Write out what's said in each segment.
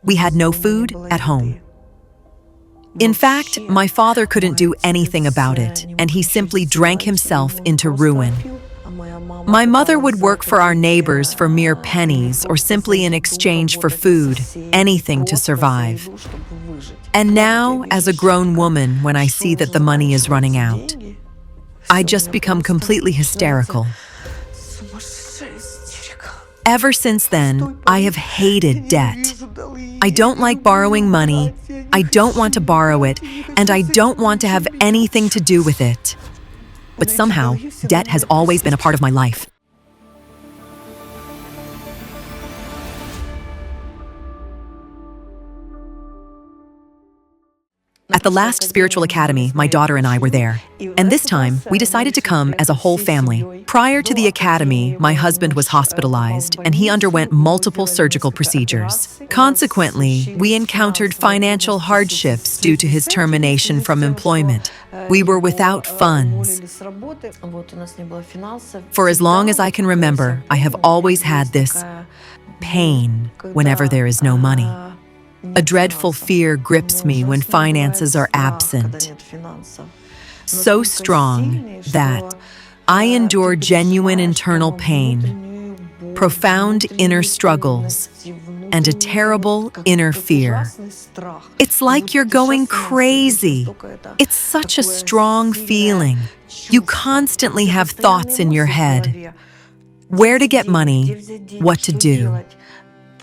We had no food at home. In fact, my father couldn't do anything about it, and he simply drank himself into ruin. My mother would work for our neighbors for mere pennies or simply in exchange for food, anything to survive. And now, as a grown woman, when I see that the money is running out, I just become completely hysterical. Ever since then, I have hated debt. I don't like borrowing money, I don't want to borrow it, and I don't want to have anything to do with it. But somehow, debt has always been a part of my life. At the last spiritual academy, my daughter and I were there. And this time, we decided to come as a whole family. Prior to the academy, my husband was hospitalized, and he underwent multiple surgical procedures. Consequently, we encountered financial hardships due to his termination from employment. We were without funds. For as long as I can remember, I have always had this pain whenever there is no money. A dreadful fear grips me when finances are absent, so strong that I endure genuine internal pain, profound inner struggles, and a terrible inner fear. It's like you're going crazy. It's such a strong feeling. You constantly have thoughts in your head. Where to get money, what to do.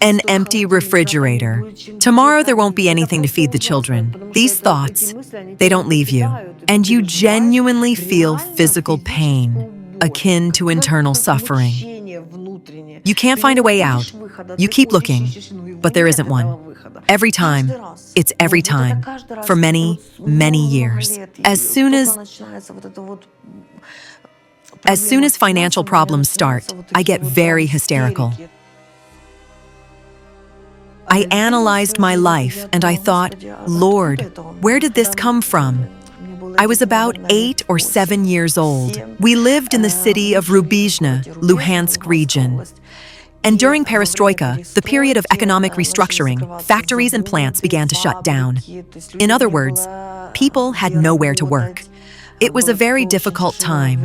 An empty refrigerator. Tomorrow there won't be anything to feed the children. These thoughts, they don't leave you. And you genuinely feel physical pain, akin to internal suffering. You can't find a way out. You keep looking, but there isn't one. Every time, it's every time, for many, many years. As soon as financial problems start, I get very hysterical. I analyzed my life and I thought, Lord, where did this come from? I was about 8 or 7 years old. We lived in the city of Rubizhne, Luhansk region. And during Perestroika, the period of economic restructuring, factories and plants began to shut down. In other words, people had nowhere to work. It was a very difficult time.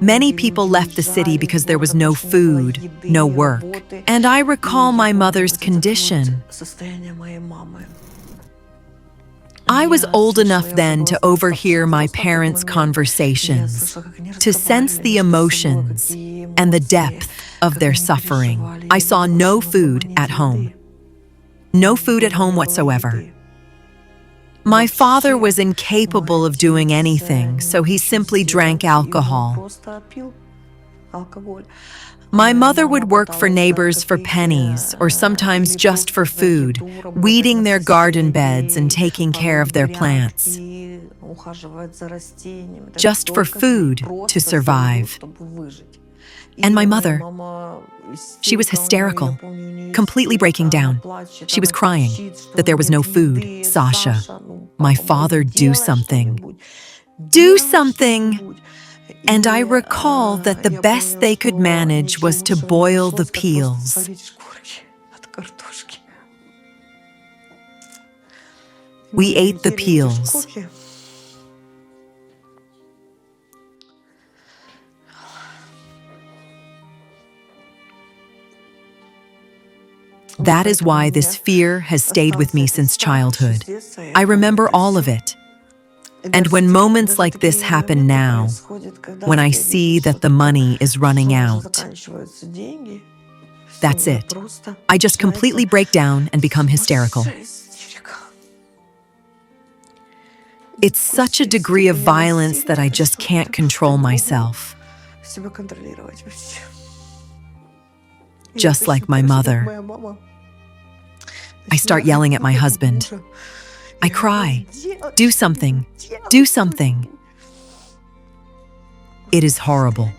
Many people left the city because there was no food, no work. And I recall my mother's condition. I was old enough then to overhear my parents' conversations, to sense the emotions and the depth of their suffering. I saw no food at home. No food at home whatsoever. My father was incapable of doing anything, so he simply drank alcohol. My mother would work for neighbors for pennies, or sometimes just for food, weeding their garden beds and taking care of their plants. Just for food to survive. And my mother, she was hysterical, completely breaking down. She was crying that there was no food. Sasha, my father, do something. Do something! And I recall that the best they could manage was to boil the peels. We ate the peels. That is why this fear has stayed with me since childhood. I remember all of it. And when moments like this happen now, when I see that the money is running out, that's it. I just completely break down and become hysterical. It's such a degree of violence that I just can't control myself. Just like my mother. I start yelling at my husband. I cry, do something, do something. It is horrible.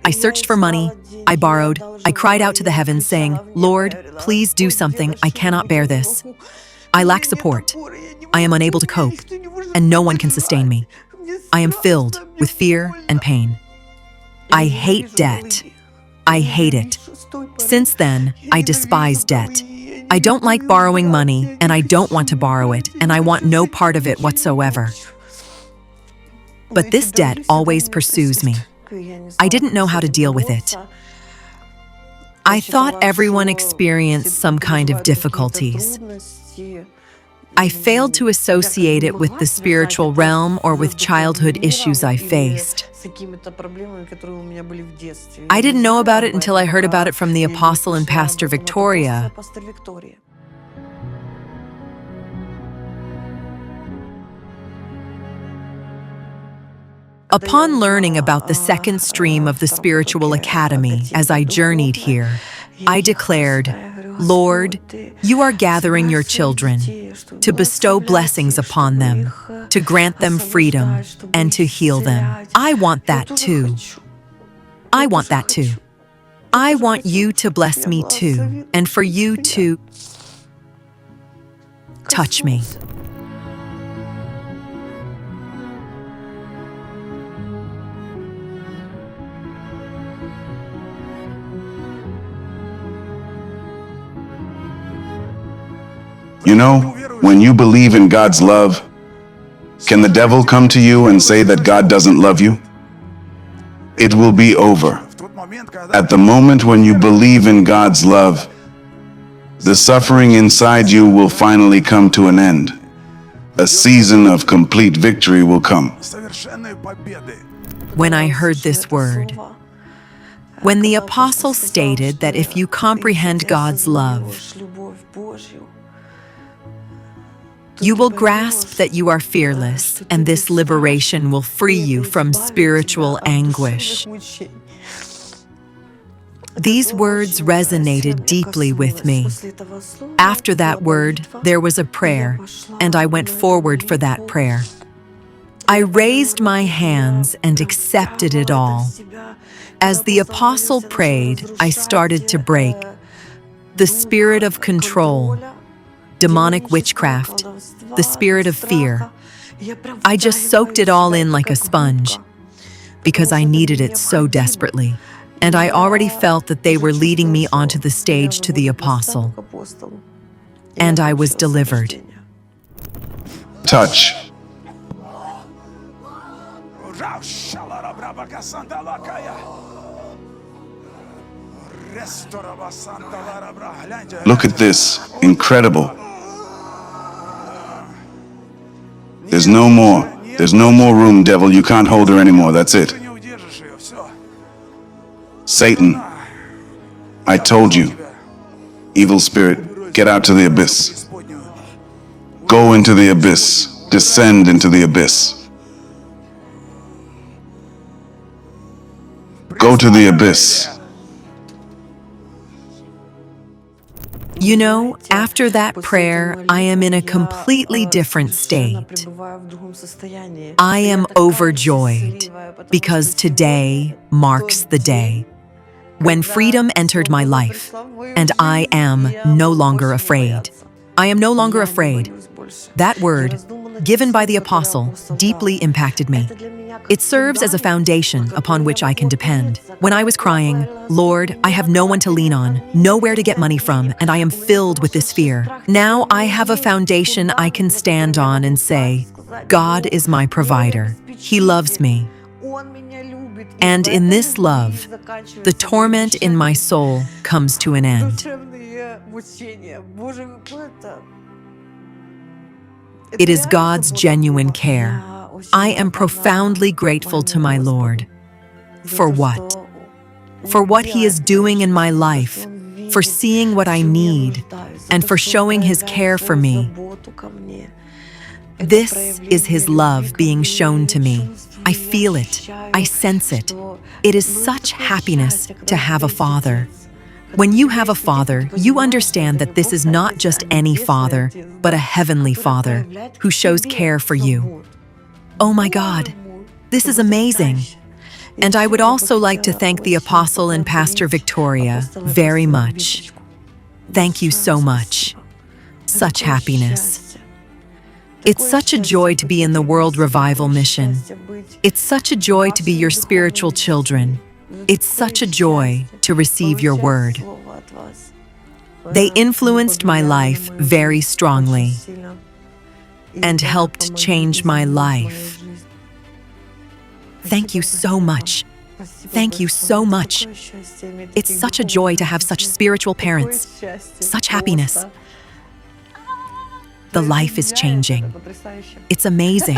I searched for money, I borrowed, I cried out to the heavens saying, Lord, please do something, I cannot bear this. I lack support, I am unable to cope, and no one can sustain me. I am filled with fear and pain. I hate debt. I hate it. Since then, I despise debt. I don't like borrowing money, and I don't want to borrow it, and I want no part of it whatsoever. But this debt always pursues me. I didn't know how to deal with it. I thought everyone experienced some kind of difficulties. I failed to associate it with the spiritual realm or with childhood issues I faced. I didn't know about it until I heard about it from the apostle and Pastor Victoria. Upon learning about the second stream of the spiritual academy as I journeyed here, I declared, Lord, you are gathering your children to bestow blessings upon them, to grant them freedom, and to heal them. I want that too. I want that too. I want you to bless me too, and for you to touch me. You know, when you believe in God's love, can the devil come to you and say that God doesn't love you? It will be over. At the moment when you believe in God's love, the suffering inside you will finally come to an end. A season of complete victory will come. When I heard this word, when the apostle stated that if you comprehend God's love, you will grasp that you are fearless, and this liberation will free you from spiritual anguish. These words resonated deeply with me. After that word, there was a prayer, and I went forward for that prayer. I raised my hands and accepted it all. As the apostle prayed, I started to break. The spirit of control, demonic witchcraft, the spirit of fear. I just soaked it all in like a sponge because I needed it so desperately. And I already felt that they were leading me onto the stage to the apostle. And I was delivered. Touch. Look at this. Incredible. There's no more. There's no more room, devil. You can't hold her anymore. That's it. Satan, I told you. Evil spirit, get out to the abyss. Go into the abyss. Descend into the abyss. Go to the abyss. You know, after that prayer, I am in a completely different state. I am overjoyed because today marks the day when freedom entered my life, and I am no longer afraid. I am no longer afraid. That word, given by the apostle, deeply impacted me. It serves as a foundation upon which I can depend. When I was crying, Lord, I have no one to lean on, nowhere to get money from, and I am filled with this fear. Now I have a foundation I can stand on and say, God is my provider. He loves me. And in this love, the torment in my soul comes to an end. It is God's genuine care. I am profoundly grateful to my Lord. For what? For what He is doing in my life, for seeing what I need, and for showing His care for me. This is His love being shown to me. I feel it. I sense it. It is such happiness to have a father. When you have a father, you understand that this is not just any father, but a heavenly Father who shows care for you. Oh my God, this is amazing. And I would also like to thank the Apostle and Pastor Victoria very much. Thank you so much. Such happiness. It's such a joy to be in the World Revival Mission. It's such a joy to be your spiritual children. It's such a joy to receive your word. They influenced my life very strongly and helped change my life. Thank you so much. Thank you so much. It's such a joy to have such spiritual parents, such happiness. The life is changing. It's amazing.